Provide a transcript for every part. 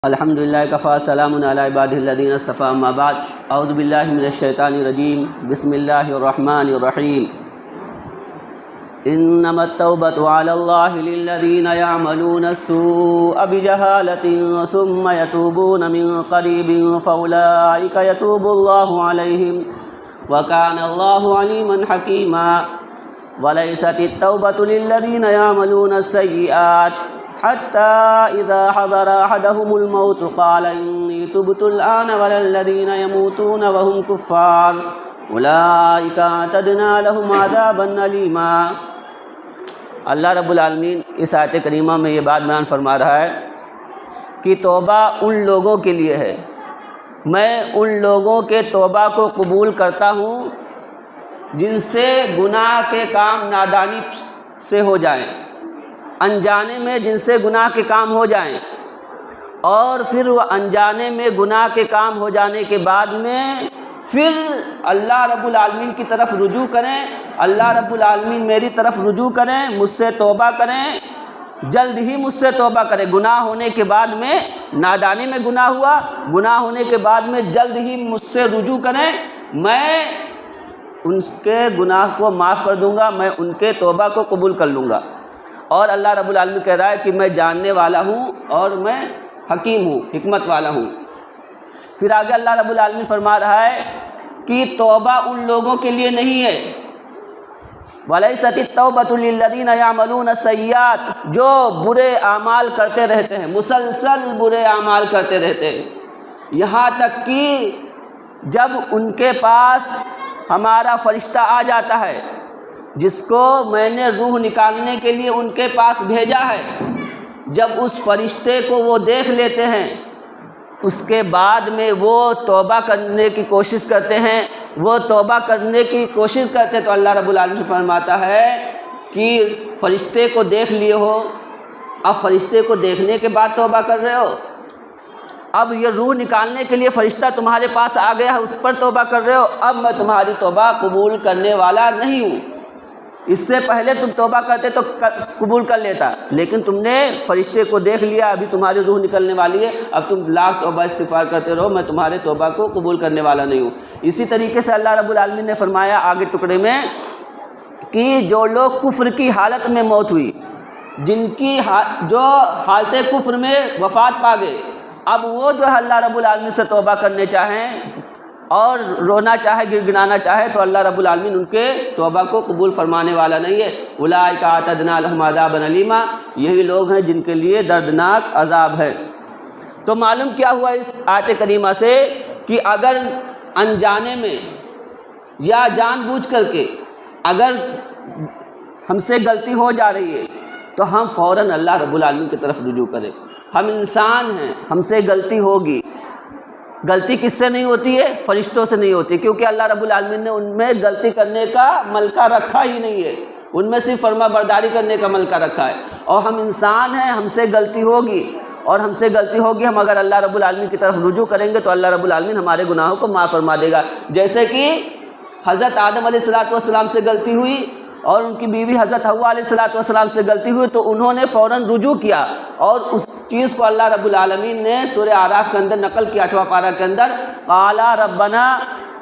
الحمدللہ کفا سلام علی عبادہ الذین اصطفیٰ اما بعد اعوذ باللہ من الشیطان الرجیم بسم اللہ الرحمن الرحیم انما التوبۃ علی اللہ للذین یعملون السوء بجہالة ثم یتوبون من قریب فاولئک یتوب اللہ علیہم وکان اللہ علیما حکیما ولیست التوبۃ للذین یعملون السیئات حتى إذا حضر أحدهم الموت قال إني تبت الآن ولا الذين يموتون وهم كفار أولئك أعتدنا لهم عذابا أليما۔ اللہ رب العالمین اس آیت کریمہ میں یہ بات بیان فرما رہا ہے کہ توبہ ان لوگوں کے لیے ہے، میں ان لوگوں کے توبہ کو قبول کرتا ہوں جن سے گناہ کے کام نادانی سے ہو جائیں، انجانے میں جن سے گناہ کے کام ہو جائیں، اور پھر وہ انجانے میں گناہ کے کام ہو جانے کے بعد میں پھر اللہ رب العالمین کی طرف رجوع کریں، اللہ رب العالمین میری طرف رجوع کریں، مجھ سے توبہ کریں، جلد ہی مجھ سے توبہ کریں۔ گناہ ہونے کے بعد میں نادانی میں گناہ ہوا، گناہ ہونے کے بعد میں جلد ہی مجھ سے رجوع کریں، میں ان کے گناہ کو معاف کر دوں گا، میں ان کے توبہ کو قبول کر لوں گا۔ اور اللہ رب العالمین کہہ رہا ہے کہ میں جاننے والا ہوں اور میں حکیم ہوں، حکمت والا ہوں۔ پھر آگے اللہ رب العالمین فرما رہا ہے کہ توبہ ان لوگوں کے لیے نہیں ہے، وَلَيْسَتِ التَّوْبَةُ لِلَّذِينَ يَعْمَلُونَ السَّيِّئَاتِ، جو برے اعمال کرتے رہتے ہیں، مسلسل برے اعمال کرتے رہتے ہیں، یہاں تک کہ جب ان کے پاس ہمارا فرشتہ آ جاتا ہے، جس کو میں نے روح نکالنے کے لیے ان کے پاس بھیجا ہے، جب اس فرشتے کو وہ دیکھ لیتے ہیں، اس کے بعد میں وہ توبہ کرنے کی کوشش کرتے ہیں، وہ توبہ کرنے کی کوشش کرتے ہیں تو اللہ رب العالمین فرماتا ہے کہ فرشتے کو دیکھ لیے ہو، اب فرشتے کو دیکھنے کے بعد توبہ کر رہے ہو، اب یہ روح نکالنے کے لیے فرشتہ تمہارے پاس آ گیا ہے، اس پر توبہ کر رہے ہو، اب میں تمہاری توبہ قبول کرنے والا نہیں ہوں۔ اس سے پہلے تم توبہ کرتے تو قبول کر لیتا، لیکن تم نے فرشتے کو دیکھ لیا، ابھی تمہاری روح نکلنے والی ہے، اب تم لاکھ توبہ استغفار کرتے رہو، میں تمہارے توبہ کو قبول کرنے والا نہیں ہوں۔ اسی طریقے سے اللہ رب العالمین نے فرمایا آگے ٹکڑے میں کہ جو لوگ کفر کی حالت میں موت ہوئی، جن کی جو حالت کفر میں وفات پا گئے، اب وہ جو ہے اللہ رب العالمین سے توبہ کرنے چاہیں اور رونا چاہے، گڑگڑانا چاہے، تو اللہ رب العالمین ان کے توبہ کو قبول فرمانے والا نہیں ہے۔ اولئک اعتدنا لهم عذابا الیما، یہی لوگ ہیں جن کے لیے دردناک عذاب ہے۔ تو معلوم کیا ہوا اس آیت کریمہ سے کہ اگر انجانے میں یا جان بوجھ کر کے اگر ہم سے غلطی ہو جا رہی ہے تو ہم فوراً اللہ رب العالمین کی طرف رجوع کریں۔ ہم انسان ہیں، ہم سے غلطی ہوگی، غلطی کس سے نہیں ہوتی ہے؟ فرشتوں سے نہیں ہوتی، کیونکہ اللہ رب العالمین نے ان میں غلطی کرنے کا ملکہ رکھا ہی نہیں ہے، ان میں صرف فرما برداری کرنے کا ملکہ رکھا ہے۔ اور ہم انسان ہیں، ہم سے غلطی ہوگی، اور ہم سے غلطی ہوگی، ہم اگر اللہ رب العالمین کی طرف رجوع کریں گے تو اللہ رب العالمین ہمارے گناہوں کو معاف فرما دے گا۔ جیسے کہ حضرت آدم علیہ السلام سے غلطی ہوئی اور ان کی بیوی حضرت حوا علیہ السلام سے غلطی ہوئی، تو انہوں نے فوراً رجوع کیا، اور اس چیز کو اللہ رب العالمین نے سورہ اعراف کے اندر نقل کیا، 8واں پارہ کے اندر، قال ربنا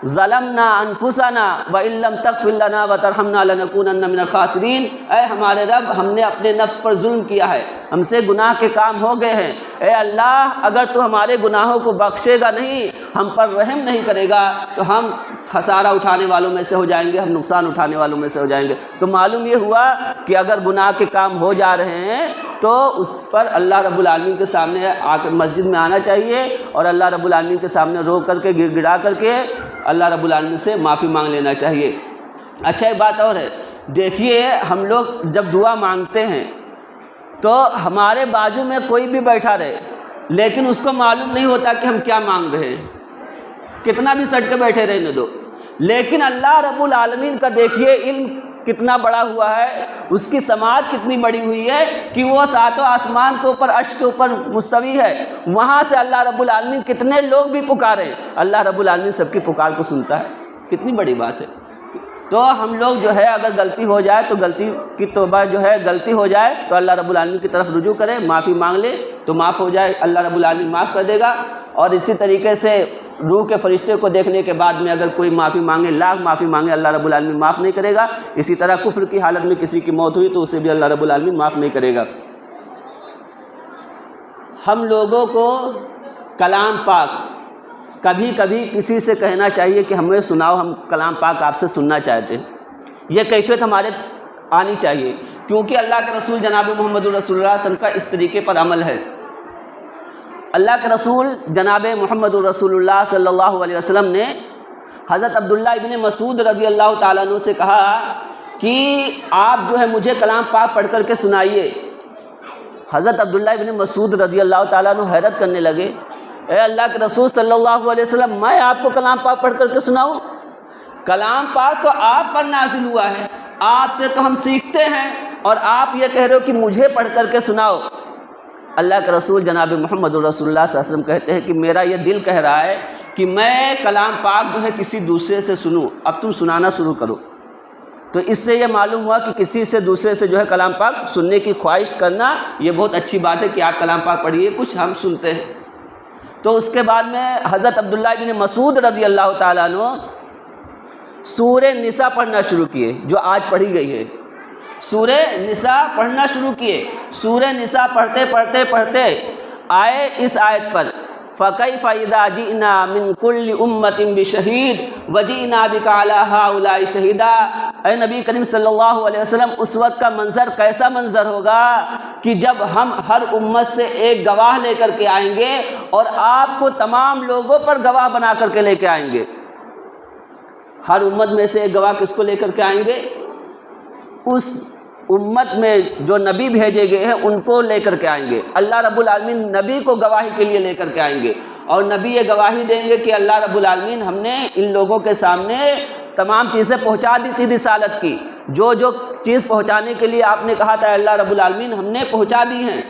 ظلمنا انفسنا وان لم تغفر لنا وترحمنا لنکونن من الخاسرین، اے ہمارے رب، ہم نے اپنے نفس پر ظلم کیا ہے، ہم سے گناہ کے کام ہو گئے ہیں، اے اللہ اگر تو ہمارے گناہوں کو بخشے گا نہیں، ہم پر رحم نہیں کرے گا، تو ہم خسارہ اٹھانے والوں میں سے ہو جائیں گے، ہم نقصان اٹھانے والوں میں سے ہو جائیں گے۔ تو معلوم یہ ہوا کہ اگر گناہ کے کام ہو جا رہے ہیں تو اس پر اللہ رب العالمین کے سامنے آ کر مسجد میں آنا چاہیے، اور اللہ رب العالمین کے سامنے رو کر کے، گڑ گڑا کر کے اللہ رب العالمین سے معافی مانگ لینا چاہیے۔ اچھا ایک بات اور ہے، دیکھیے ہم لوگ جب دعا مانگتے ہیں تو ہمارے بازو میں کوئی بھی بیٹھا رہے، لیکن اس کو معلوم نہیں ہوتا کہ ہم کیا مانگ رہے ہیں، کتنا بھی سٹ کے بیٹھے رہنے دو، لیکن اللہ رب العالمین کا دیکھیے علم کتنا بڑا ہوا ہے، اس کی سماعت کتنی بڑی ہوئی ہے کہ وہ ساتوں آسمان کے اوپر، عرش کے اوپر مستوی ہے، وہاں سے اللہ رب العالمین کتنے لوگ بھی پکارے، اللہ رب العالمین سب کی پکار کو سنتا ہے۔ کتنی بڑی بات ہے، تو ہم لوگ جو ہے اگر غلطی ہو جائے تو غلطی کی توبہ جو ہے، غلطی ہو جائے تو اللہ رب العالمین کی طرف رجوع کرے، معافی مانگ لے تو معاف ہو جائے، اللہ رب العالمین معاف کر دے گا۔ اور اسی طریقے سے روح کے فرشتے کو دیکھنے کے بعد میں اگر کوئی معافی مانگے، لاکھ معافی مانگے، اللہ رب العالمین معاف نہیں کرے گا۔ اسی طرح کفر کی حالت میں کسی کی موت ہوئی تو اسے بھی اللہ رب العالمین معاف نہیں کرے گا۔ ہم لوگوں کو کلام پاک کبھی کبھی کسی سے کہنا چاہیے کہ ہمیں سناؤ، ہم کلام پاک آپ سے سننا چاہتے ہیں، یہ کیفیت ہمارے آنی چاہیے، کیونکہ اللہ کے رسول جناب محمد رسول اللہ صلی اللہ علیہ وسلم کا اس طریقے پر عمل ہے۔ اللہ کے رسول جناب محمد رسول اللہ صلی اللہ علیہ وسلم نے حضرت عبداللہ ابن مسعود رضی اللہ تعالیٰ عنہ سے کہا کہ آپ جو ہے مجھے کلام پاک پڑھ کر کے سنائیے۔ حضرت عبداللہ ابن مسعود رضی اللہ تعالیٰ عنہ حیرت کرنے لگے، اے اللہ کے رسول صلی اللہ علیہ وسلم، میں آپ کو کلام پاک پڑھ کر کے سناؤں؟ کلام پاک تو آپ پر نازل ہوا ہے، آپ سے تو ہم سیکھتے ہیں، اور آپ یہ کہہ رہے ہو کہ مجھے پڑھ کر کے سناؤ۔ اللہ کے رسول جناب محمد رسول اللہ صلی اللہ علیہ وسلم کہتے ہیں کہ میرا یہ دل کہہ رہا ہے کہ میں کلام پاک جو ہے کسی دوسرے سے سنوں، اب تم سنانا شروع کرو۔ تو اس سے یہ معلوم ہوا کہ کسی سے دوسرے سے جو ہے کلام پاک سننے کی خواہش کرنا یہ بہت اچھی بات ہے کہ آپ کلام پاک پڑھیے، کچھ ہم سنتے ہیں۔ تو اس کے بعد میں حضرت عبداللہ بن مسعود رضی اللہ تعالیٰ عنہ سورہ نساء پڑھنا شروع کیے، جو آج پڑھی گئی ہے، سورہ نساء پڑھنا شروع کیے۔ سورہ نساء پڑھتے پڑھتے پڑھتے آئے اس آیت پر، فَكَيْفَ إِذَا جِئْنَا مِن كُلِّ أُمَّةٍ بِشَهِيدٍ وَجِئْنَا بِكَ عَلَىٰ هَٰؤُلَاءِ شَهِيدًا۔ اے نبی کریم صلی اللہ علیہ وسلم، اس وقت کا منظر کیسا منظر ہوگا کہ جب ہم ہر امت سے ایک گواہ لے کر کے آئیں گے اور آپ کو تمام لوگوں پر گواہ بنا کر کے لے کے آئیں گے۔ ہر امت میں سے ایک گواہ کس کو لے کر کے آئیں گے؟ اس امت میں جو نبی بھیجے گئے ہیں ان کو لے کر کے آئیں گے۔ اللہ رب العالمین نبی کو گواہی کے لیے لے کر کے آئیں گے، اور نبی یہ گواہی دیں گے کہ اللہ رب العالمین ہم نے ان لوگوں کے سامنے تمام چیزیں پہنچا دی تھی رسالت کی، جو جو چیز پہنچانے کے لیے آپ نے کہا تھا اللہ رب العالمین ہم نے پہنچا دی ہیں۔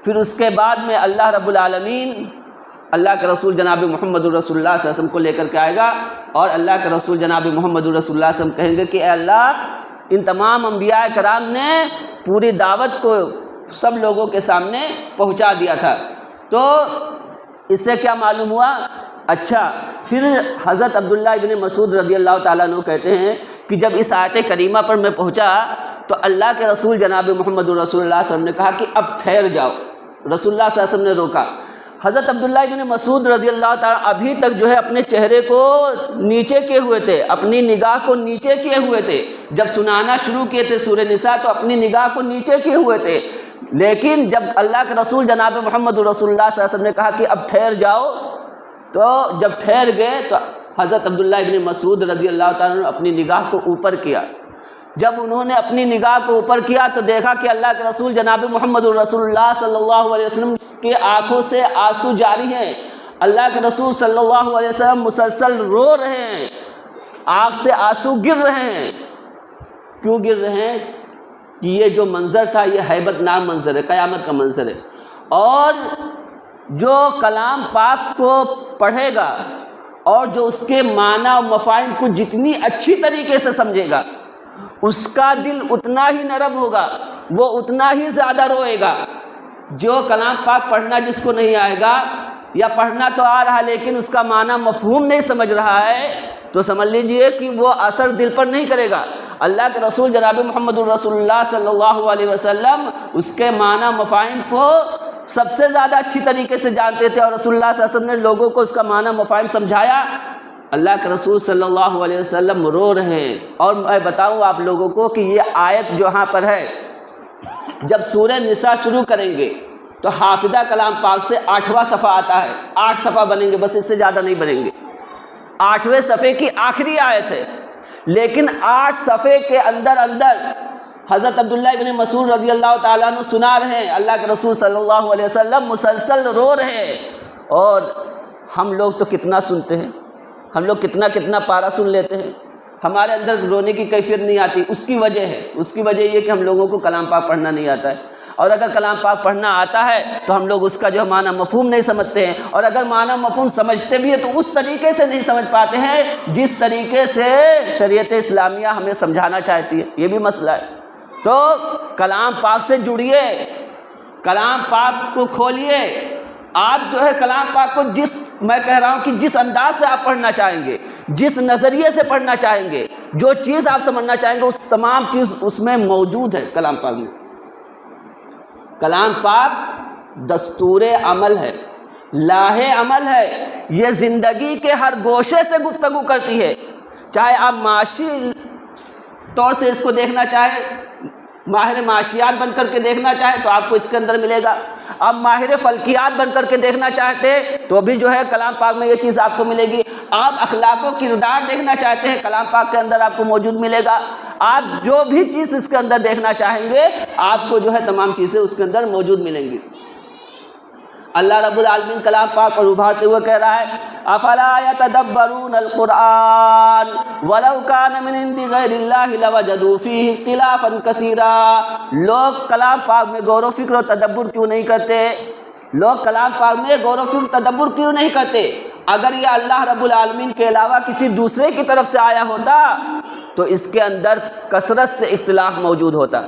پھر اس کے بعد میں اللہ رب العالمین اللہ کے رسول جناب محمد رسول اللہ صلی اللہ علیہ وسلم کو لے کر کے آئے گا، اور اللہ کے رسول جناب محمد رسول اللہ صلی اللہ علیہ وسلم کہیں گے کہ اے اللہ، ان تمام انبیاء کرام نے پوری دعوت کو سب لوگوں کے سامنے پہنچا دیا تھا۔ تو اس سے کیا معلوم ہوا؟ اچھا، پھر حضرت عبداللہ ابن مسعود رضی اللہ تعالیٰ عنہ کہتے ہیں کہ جب اس آیت کریمہ پر میں پہنچا تو اللہ کے رسول جناب محمد رسول اللہ صلی اللہ علیہ وسلم نے کہا کہ اب ٹھہر جاؤ۔ رسول اللہ صلی اللہ علیہ وسلم نے روکا۔ حضرت عبداللہ ابن مسعود رضی اللہ تعالیٰ ابھی تک جو ہے اپنے چہرے کو نیچے کیے ہوئے تھے، اپنی نگاہ کو نیچے کیے ہوئے تھے۔ جب سنانا شروع کیے تھے سورہ نساء تو اپنی نگاہ کو نیچے کیے ہوئے تھے، لیکن جب اللہ کے رسول جناب محمد رسول اللہ صلی اللہ علیہ وسلم نے کہا کہ اب ٹھہر جاؤ، تو جب ٹھہر گئے تو حضرت عبداللہ ابن مسعود رضی اللہ تعالیٰ نے اپنی نگاہ کو اوپر کیا۔ جب انہوں نے اپنی نگاہ کو اوپر کیا تو دیکھا کہ اللہ کے رسول جناب محمد رسول اللہ صلی اللہ علیہ وسلم کے آنکھوں سے آنسو جاری ہیں۔ اللہ کے رسول صلی اللہ علیہ وسلم مسلسل رو رہے ہیں، آنکھ سے آنسو گر رہے ہیں۔ کیوں گر رہے ہیں؟ کہ یہ جو منظر تھا یہ ہیبت ناک منظر ہے، قیامت کا منظر ہے، اور جو کلام پاک کو پڑھے گا اور جو اس کے معنی و مفاہیم کو جتنی اچھی طریقے سے سمجھے گا اس کا دل اتنا ہی نرم ہوگا، وہ اتنا ہی زیادہ روئے گا۔ جو کلام پاک پڑھنا جس کو نہیں آئے گا، یا پڑھنا تو آ رہا لیکن اس کا معنی مفہوم نہیں سمجھ رہا ہے، تو سمجھ لیجئے کہ وہ اثر دل پر نہیں کرے گا۔ اللہ کے رسول جناب محمد رسول اللہ صلی اللہ علیہ وسلم اس کے معنی مفاہیم کو سب سے زیادہ اچھی طریقے سے جانتے تھے، اور رسول اللہ صلی اللہ علیہ وسلم نے لوگوں کو اس کا معنی مفاہیم سمجھایا۔ اللہ کے رسول صلی اللہ علیہ وسلم رو رہے ہیں۔ اور میں بتاؤں آپ لوگوں کو کہ یہ آیت جو یہاں پر ہے، جب سورہ نساء شروع کریں گے تو حافظہ کلام پاک سے 8واں صفحہ آتا ہے، 8 صفحہ بنیں گے، بس اس سے زیادہ نہیں بنیں گے۔ 8ویں صفحے کی آخری آیت ہے، لیکن 8 صفحے کے اندر حضرت عبداللہ ابن مسعود رضی اللہ تعالیٰ عنہ سنا رہے ہیں، اللہ کے رسول صلی اللہ علیہ وسلم مسلسل رو رہے ہیں۔ اور ہم لوگ تو کتنا سنتے ہیں، ہم لوگ کتنا پارہ سن لیتے ہیں، ہمارے اندر رونے کی کیفیت نہیں آتی۔ اس کی وجہ ہے، اس کی وجہ یہ کہ ہم لوگوں کو کلام پاک پڑھنا نہیں آتا ہے۔ اور اگر کلام پاک پڑھنا آتا ہے تو ہم لوگ اس کا جو معنی مفہوم نہیں سمجھتے ہیں، اور اگر معنی مفہوم سمجھتے بھی ہیں تو اس طریقے سے نہیں سمجھ پاتے ہیں جس طریقے سے شریعت اسلامیہ ہمیں سمجھانا چاہتی ہے، یہ بھی مسئلہ ہے۔ تو کلام پاک سے جڑیے، کلام پاک کو کھولیے، آپ جو ہے کلام پاک کو میں کہہ رہا ہوں کہ جس انداز سے آپ پڑھنا چاہیں گے، جس نظریے سے پڑھنا چاہیں گے، جو چیز آپ سمجھنا چاہیں گے، اس تمام چیز اس میں موجود ہے کلام پاک میں۔ کلام پاک دستور عمل ہے، لاہ عمل ہے، یہ زندگی کے ہر گوشے سے گفتگو کرتی ہے، چاہے آپ معاشی طور سے اس کو دیکھنا چاہیں، ماہر معاشیات بن کر کے دیکھنا چاہیں تو آپ کو اس کے اندر ملے گا، آپ ماہر فلکیات بن کر کے دیکھنا چاہتے تو بھی جو ہے کلام پاک میں یہ چیز آپ کو ملے گی، آپ اخلاق و کردار دیکھنا چاہتے ہیں کلام پاک کے اندر آپ کو موجود ملے گا، آپ جو بھی چیز اس کے اندر دیکھنا چاہیں گے آپ کو جو ہے تمام چیزیں اس کے اندر موجود ملیں گی۔ اللہ رب العالمین کلام پاک پر ابھارتے ہوئے کہہ رہا ہے افلا یتدبرون القرآن ولو کان من عند غیر اللہ لوجدوا فیہ اختلافا کثیرا۔ لوگ کلام پاک میں غور و فکر و تدبر کیوں نہیں کرتے؟ لوگ کلام پاک میں غور و فکر و تدبر کیوں نہیں کرتے؟ اگر یہ اللہ رب العالمین کے علاوہ کسی دوسرے کی طرف سے آیا ہوتا تو اس کے اندر کثرت سے اختلاف موجود ہوتا۔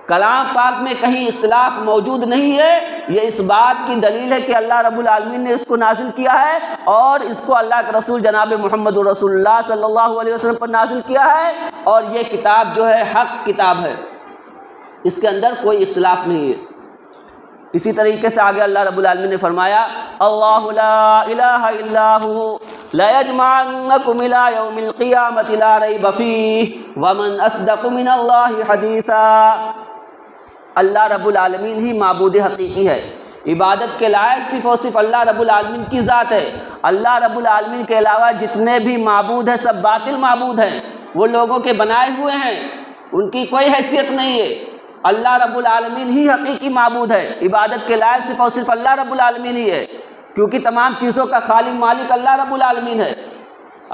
کلام پاک میں کہیں اختلاف موجود نہیں ہے، یہ اس بات کی دلیل ہے کہ اللہ رب العالمین نے اس کو نازل کیا ہے اور اس کو اللہ کے رسول جناب محمد رسول اللہ صلی اللہ علیہ وسلم پر نازل کیا ہے، اور یہ کتاب جو ہے حق کتاب ہے، اس کے اندر کوئی اختلاف نہیں ہے۔ اسی طریقے سے آگے اللہ رب العالمین نے فرمایا اللہ لا الہ الا هو لَيَجْمَعَنَّكُمْ إِلَىٰ يَوْمِ الْقِيَامَةِ لَا رَيْبَ فِيهِ وَمَنْ أَصْدَقُ مِنَ اللَّهِ حَدِيثًا۔ اللہ رب العالمین ہی معبود حقیقی ہے، عبادت کے لائق صرف اور صرف اللہ رب العالمین کی ذات ہے۔ اللہ رب العالمین کے علاوہ جتنے بھی معبود ہیں سب باطل معبود ہیں، وہ لوگوں کے بنائے ہوئے ہیں، ان کی کوئی حیثیت نہیں ہے۔ اللہ رب العالمین ہی حقیقی معبود ہے، عبادت کے لائق صرف اور صرف اللہ رب العالمین ہی ہے، کیونکہ تمام چیزوں کا خالق مالک اللہ رب العالمین ہے۔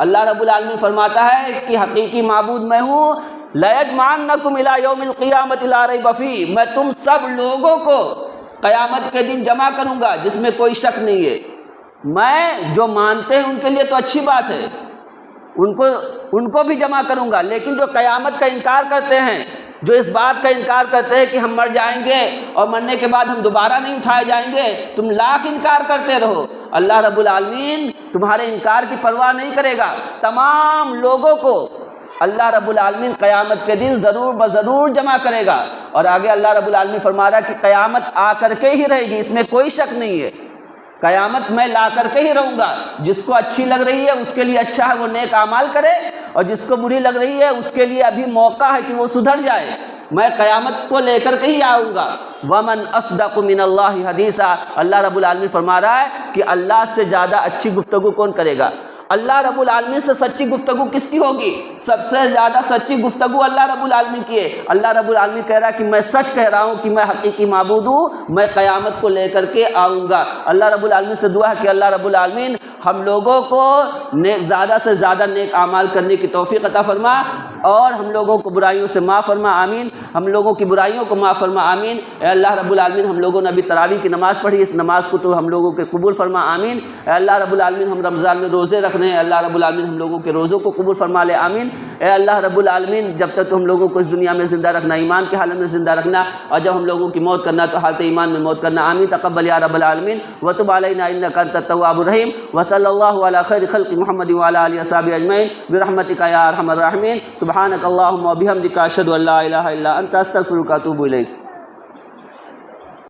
اللہ رب العالمین فرماتا ہے کہ حقیقی معبود میں ہوں، لَيَجْمَعَنَّكُمْ إِلَىٰ يَوْمِ الْقِيَامَةِ لَا رَيْبَ فِيهِ، میں تم سب لوگوں کو قیامت کے دن جمع کروں گا جس میں کوئی شک نہیں ہے۔ میں جو مانتے ہیں ان کے لیے تو اچھی بات ہے، ان کو بھی جمع کروں گا، لیکن جو قیامت کا انکار کرتے ہیں، جو اس بات کا انکار کرتے ہیں کہ ہم مر جائیں گے اور مرنے کے بعد ہم دوبارہ نہیں اٹھائے جائیں گے، تم لاکھ انکار کرتے رہو، اللہ رب العالمین تمہارے انکار کی پرواہ نہیں کرے گا۔ تمام لوگوں کو اللہ رب العالمین قیامت کے دن ضرور بضرور جمع کرے گا، اور آگے اللہ رب العالمین فرما رہا ہے کہ قیامت آ کر کے ہی رہے گی، اس میں کوئی شک نہیں ہے، قیامت میں لا کر کے ہی رہوں گا۔ جس کو اچھی لگ رہی ہے اس کے لیے اچھا ہے وہ نیک اعمال کرے، اور جس کو بری لگ رہی ہے اس کے لیے ابھی موقع ہے کہ وہ سدھر جائے، میں قیامت کو لے کر کے ہی آؤں گا۔ وَمَنْ أَصْدَقُ مِنَ اللَّهِ حَدِيثًا، اللہ رب العالمین فرما رہا ہے کہ اللہ سے زیادہ اچھی گفتگو کون کرے گا؟ اللہ رب العالمین سے سچی گفتگو کس کی ہوگی؟ سب سے زیادہ سچی گفتگو اللہ رب العالمین کی ہے۔ اللہ رب العالمین کہہ رہا ہے کہ میں سچ کہہ رہا ہوں کہ میں حقیقی معبود ہوں، میں قیامت کو لے کر کے آؤں گا۔ اللہ رب العالمین سے دعا ہے کہ اللہ رب العالمین ہم لوگوں کو زیادہ سے زیادہ نیک اعمال کرنے کی توفیق عطا فرما، اور ہم لوگوں کو برائیوں سے معاف فرما، آمین۔ ہم لوگوں کی برائیوں کو معاف فرما، آمین۔ اے اللہ رب العالمین ہم لوگوں نے ابھی تراویح کی نماز پڑھی، اس نماز کو تو ہم لوگوں کے قبول فرما، آمین۔ اے اللہ رب العالمین ہم رمضان میں روزے رکھنے ہیں، اللہ رب العالمین ہم لوگوں کے روزوں کو قبول فرما لے، آمین۔ اے اللہ رب العالمین جب تک تو ہم لوگوں کو اس دنیا میں زندہ رکھنا، ایمان کے حالت میں زندہ رکھنا، اور جب ہم لوگوں کی موت کرنا تو حالت ایمان میں موت کرنا، آمین۔ تقبل یا رب العالمین وتب علینا انک انت التواب الرحیم، وصلی اللہ علی خیر خلق محمد وعلی آلہ وصحبہ اجمعین برحمتک یا ارحم الراحمین۔ سبحانک اللہم وبحمدک اشہد ان لا الہ الا انت استغفرک واتوب الیک۔